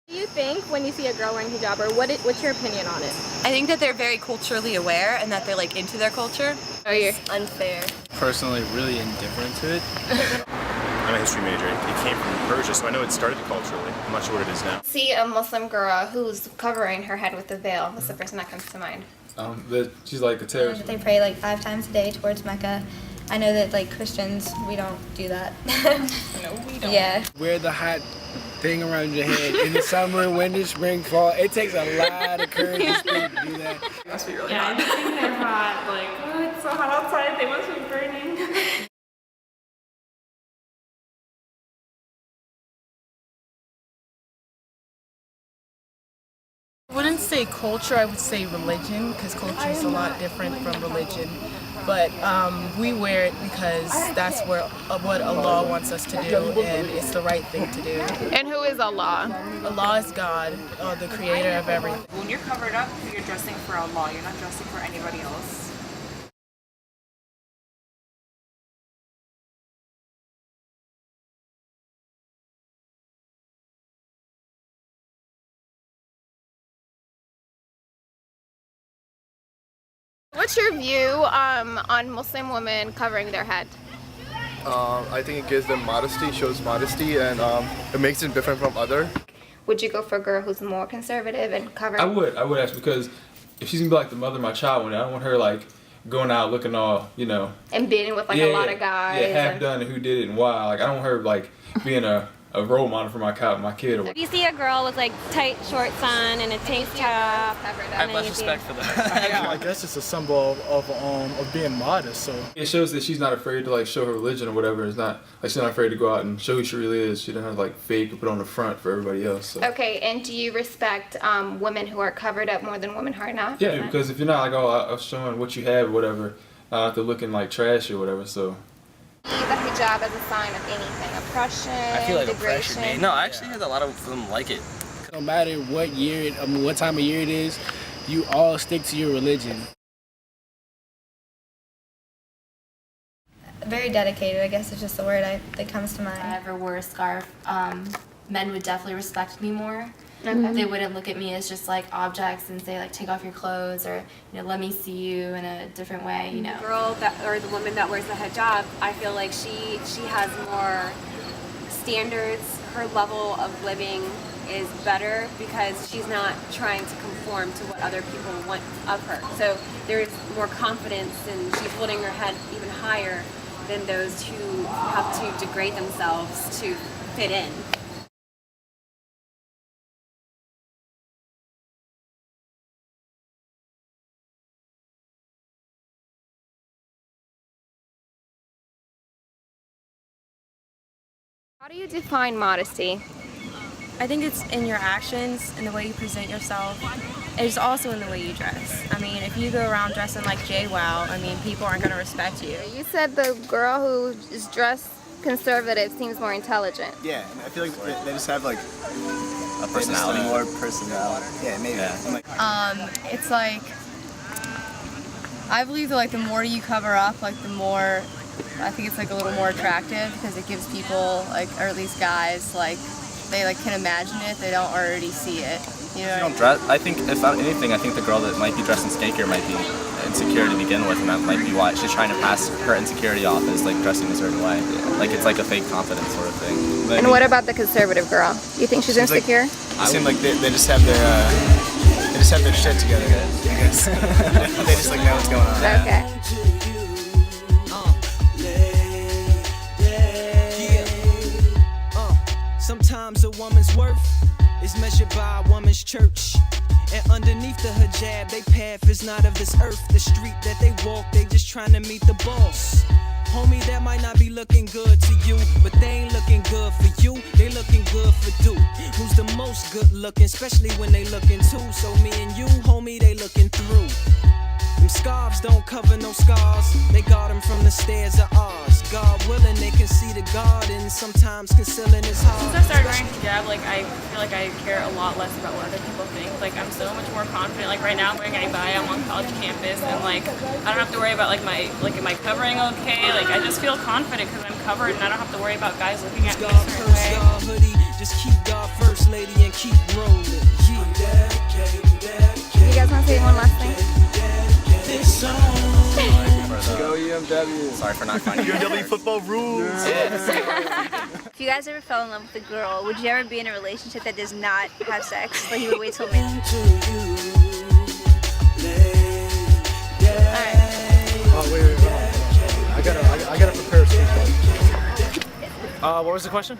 What do you think when you see a girl wearing hijab, or what's your opinion on it? I think that they're very culturally aware and that they're like into their culture. Oh, you're Unfair. Personally, really indifferent to it. I'm a history major. It came from Persia, so I know it started culturally. I'm not sure what it is now. See a Muslim girl who's covering her head with a veil. That's the first thing that comes to mind. She's like a terrorist. They pray like 5 times a day towards Mecca. I know that like Christians, we don't do that. No, we don't. Yeah. Wear the hot thing around your head in the summer, winter, spring, fall. It takes a lot of courage to do that. It must be really Yeah, hot. I think they're hot. Like, oh, it's so hot outside. They must be burning. I wouldn't say culture, I would say religion, because culture is a lot different from religion. But we wear it because that's what Allah wants us to do, and it's the right thing to do. And who is Allah? Allah is God, the creator of everything. When you're covered up, you're dressing for Allah. You're not dressing for anybody else. What's your view on Muslim women covering their head? I think it gives them modesty, shows modesty, and it makes them different from other. Would you go for a girl who's more conservative and covering? I would ask, because if she's gonna be like the mother of my child one day, I don't want her like going out looking all, And being with like a lot of guys. Yeah, half done and who did it and why. Like I don't want her like being a role model for my kid. If you see a girl with like tight shorts on and a tank top, I have less respect for that. Yeah, I guess it's a symbol of being modest. So It shows that she's not afraid to like show her religion or whatever. It's not like she's not afraid to go out and show who she really is. She doesn't have to like fake or put on the front for everybody else. So. Okay, and do you respect women who are covered up more than women who are not? Yeah, because if you're not like, oh, I'm showing what you have or whatever, not to looking like trash or whatever. So. The hijab as a sign of anything, oppression, I feel like degradation. oppression. No, I actually heard a lot of them like it. no matter what year, what time of year it is, you all stick to your religion. Very dedicated, I guess is just the word that comes to mind. If I ever wore a scarf, men would definitely respect me more. Okay. They wouldn't look at me as just like objects and say like take off your clothes or let me see you in a different way. the girl or the woman that wears the hijab, I feel like she has more standards. Her level of living is better because she's not trying to conform to what other people want of her. So there's more confidence, and she's holding her head even higher than those who have to degrade themselves to fit in. How do you define modesty? I think it's in your actions and the way you present yourself. It's also in the way you dress. I mean, if you go around dressing like JWoww, I mean, people aren't going to respect you. You said the girl who is dressed conservative seems more intelligent. Yeah, I feel like they just have like A personality. more personality. Yeah, maybe. Yeah. It's like, I believe that like the more you cover up, like the more, I think it's like a little more attractive because it gives people like, or at least guys, like they like can imagine it, they don't already see it. You know? Don't dress. I think if anything, I think the girl that might be dressed in skankier might be insecure to begin with, and that might be why she's trying to pass her insecurity off as like dressing a certain way. Like it's like a fake confidence sort of thing. But And what about the conservative girl? You think she's insecure? It seems like they just have their shit together. I guess they just like know what's going on. Okay. Sometimes a woman's worth is measured by a woman's church. And underneath the hijab, they path is not of this earth. The street that they walk, they just trying to meet the boss. Homie, that might not be looking good to you, but they ain't looking good for you. They looking good for dude. Who's the most good looking, especially when they looking too. So me and you, homie, they looking through. Them scarves don't cover no scars. They guard them from the stairs of ours. God willing, they can see the God, and sometimes concealing is hard. Since I started wearing hijab, like I feel like I care a lot less about what other people think. Like I'm so much more confident. Like right now, I'm wearing a abaya. I'm on college campus, and like I don't have to worry about am I covering okay? Like I just feel confident because I'm covered, and I don't have to worry about guys looking at me a certain way. Just keep God first, lady, and keep rolling. Yeah. You guys want to say one last thing? Go UMW. Sorry for not finding UMW football rules. If you guys ever fell in love with a girl, would you ever be in a relationship that does not have sex? Like you would wait till maybe. Oh, wait, hold on. I gotta prepare a speech. What was the question?